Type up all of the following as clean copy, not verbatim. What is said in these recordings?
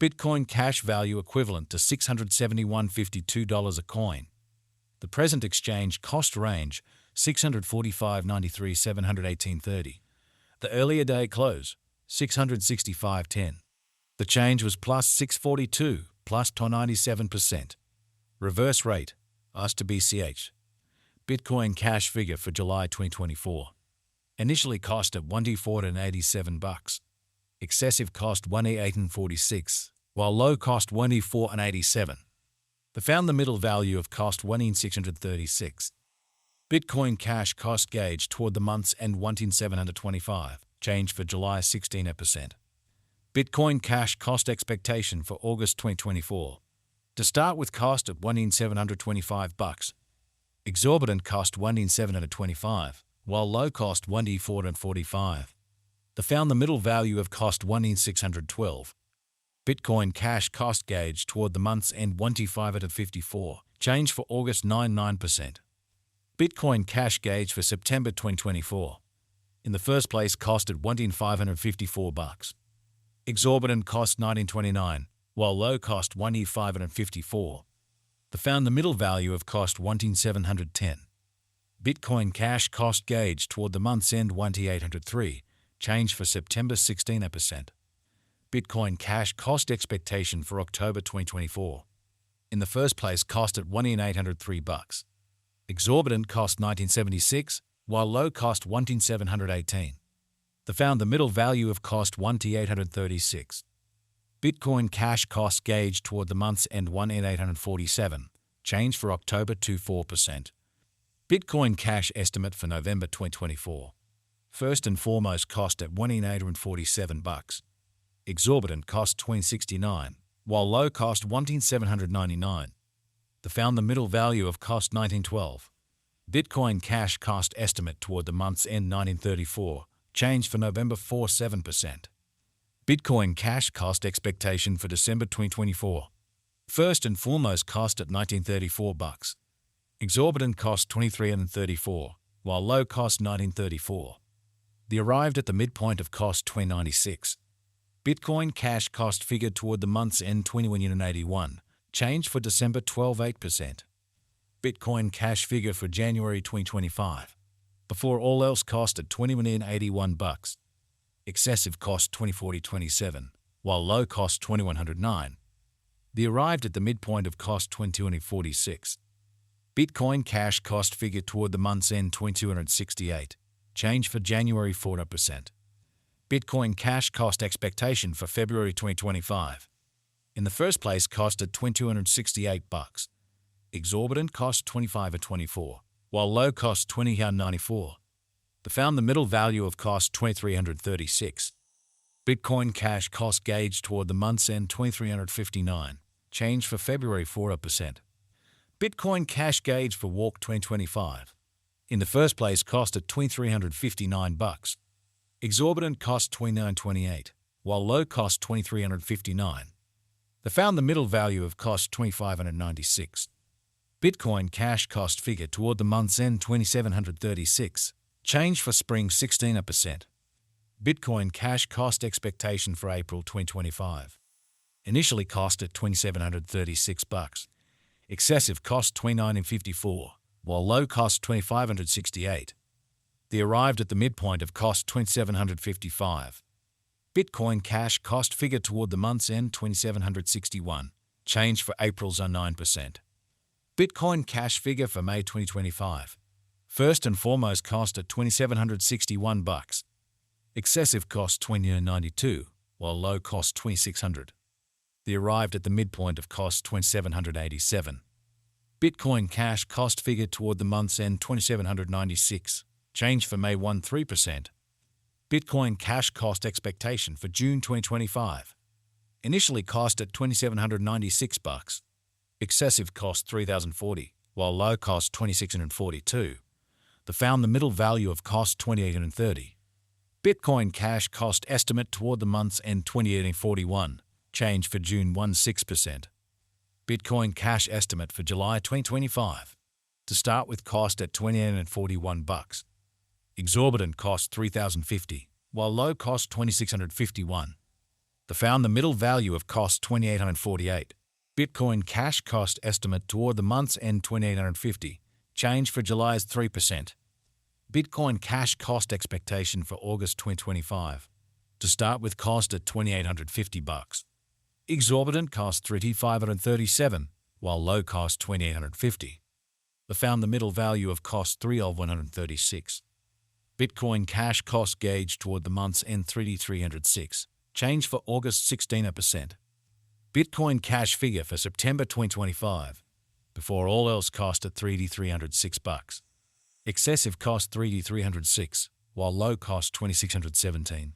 Bitcoin cash value equivalent to $671.52 a coin. The present exchange cost range $645.93 $718.30. The earlier day close $665.10. The change was plus 642 plus 97%. Reverse rate US to BCH. Bitcoin cash figure for July 2024. Initially cost at $1,487. Excessive cost $1,846, while low cost $1,487. They found the middle value of cost $1,636. Bitcoin cash cost gauge toward the month's end $1,725. Change for July 16%. Bitcoin cash cost expectation for August 2024. To start with cost at $1,725. Exorbitant cost $1,725, while low cost $1,445. They found the middle value of cost $1,612. Bitcoin cash cost gauge toward the month's end $1,554. Change for August 9%. Bitcoin cash gauge for September 2024. In the first place cost at $1,554. Exorbitant cost $1,929, while low cost $1,554. They found the middle value of cost $1,710. Bitcoin cash cost gauge toward the month's end $1,803. Change for September 16%. Bitcoin cash cost expectation for October 2024. In the first place cost at $1,803. Exorbitant cost $1,976, while low cost $1,718. They found the middle value of cost $1,836. Bitcoin cash cost gauge toward the month's end $1,847. Change for October 24%. Bitcoin cash estimate for November 2024. First and foremost cost at $1,847. Exorbitant cost $2,069, while low cost $1,799. They found the middle value of cost $1,912. Bitcoin cash cost estimate toward the month's end $1,934. Change for November 7%. Bitcoin cash cost expectation for December 2024. First and foremost cost at $1,934. Exorbitant cost $2,334, while low cost $1,934. They arrived at the midpoint of cost $2,096. Bitcoin cash cost figure toward the month's end $2,181. Change for December 12.8%. Bitcoin cash figure for January 2025. Before all else cost at $2,181. Excessive cost $2,040.27, while low cost $2,109. They arrived at the midpoint of cost $2,246. Bitcoin cash cost figure toward the month's end $2,268. Change for January 4%. Bitcoin cash cost expectation for February 2025. In the first place cost at $2,268. Exorbitant cost $25.24, while low cost $20.94. They found the middle value of cost $2,336. Bitcoin cash cost gauge toward the month's end $2,359. Change for February 4%. Bitcoin cash gauge for Walk 2025. In the first place cost at $2,359. Exorbitant cost $29.28, while low cost $2,359. They found the middle value of cost $2,596. Bitcoin cash cost figure toward the month's end $2,736. Change for spring 16%. Bitcoin cash cost expectation for April 2025. Initially cost at $2,736. Excessive cost $2,954, while low cost $2,568. They arrived at the midpoint of cost $2,755. Bitcoin cash cost figure toward the month's end $2,761. Change for April's 9%. Bitcoin cash figure for May 2025. First and foremost cost at $2,761. Excessive cost $2,092, while low cost $2,600. They arrived at the midpoint of cost $2,787. Bitcoin cash cost figure toward the month's end $2,796. Change for May 3%. Bitcoin cash cost expectation for June 2025. Initially cost at $2,796. Excessive cost $3,040, while low cost $2,642. They found the middle value of cost $2,830. Bitcoin cash cost estimate toward the month's end $2,841. Change for June 6%. Bitcoin cash estimate for July 2025. To start with cost at $2,841. Exorbitant cost $3,050, while low cost $2,651. The found the middle value of cost 2,848. Bitcoin cash cost estimate toward the month's end 2,850. Change for July's 3%. Bitcoin cash cost expectation for August 2025. To start with, cost at $2,850. Exorbitant cost $3,537, while low cost $2,850. The found the middle value of cost $3,136. Bitcoin cash cost gauge toward the month's end $3,306. Change for August 16%. Bitcoin cash figure for September 2025. Before all else cost at $3,306. Excessive cost $3,306, while low cost $2,617.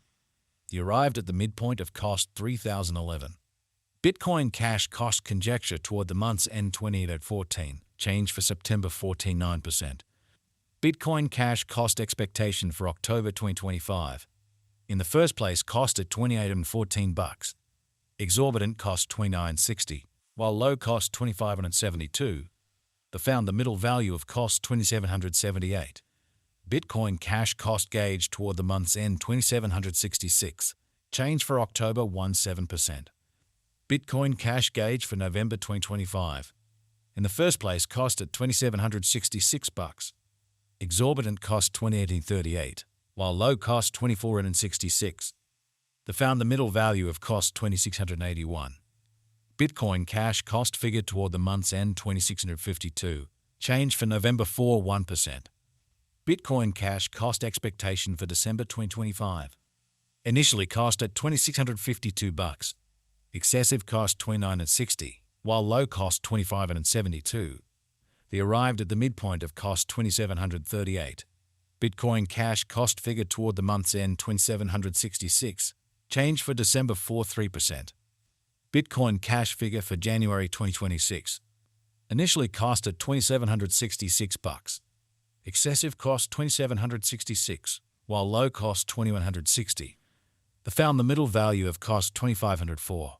The arrived at the midpoint of cost $3,011. Bitcoin cash cost conjecture toward the month's end 28.14. Change for September 14.9%. Bitcoin cash cost expectation for October 2025. In the first place, cost at $28.14. Exorbitant cost $29.60, while low cost $25.72. The found the middle value of cost $2,778. Bitcoin cash cost gauge toward the month's end $2,766. Change for October 17%. Bitcoin cash gauge for November 2025. In the first place, cost at $2,766. Exorbitant cost $2,838, while low cost $2,466. The found the middle value of cost $2,681. Bitcoin cash cost figure toward the month's end $2,652. Change for November 1%. Bitcoin cash cost expectation for December 2025. Initially cost at $2,652. Excessive cost $29.60, while low cost $25.72. The arrived at the midpoint of cost $2,738. Bitcoin cash cost figure toward the month's end $2,766. Change for December 3%. Bitcoin cash figure for January 2026. Initially cost at $2,766. Excessive cost $2,766, while low cost $2,160. The found the middle value of cost $2,504.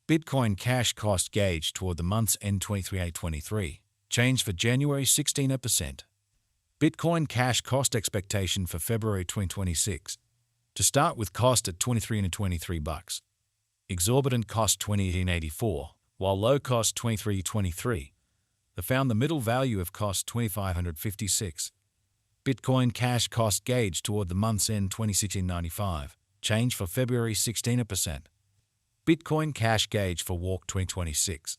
Bitcoin cash cost gauge toward the month's end 23/8/23. Change for January 16%. Bitcoin cash cost expectation for February 2026. To start with, cost at $23.23. Exorbitant cost $28.84, while low cost $23.23. The found the middle value of cost $2,556. Bitcoin cash cost gauge toward the month's end 2016.95. Change for February 16%. Bitcoin cash gauge for Walk 2026.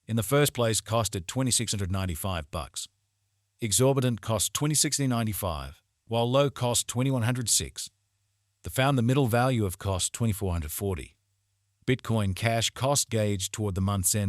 In the first place, cost at $2,695. Exorbitant cost $2,695, while low cost $2,106. The found the middle value of cost $2,440. Bitcoin cash cost gauge toward the month's end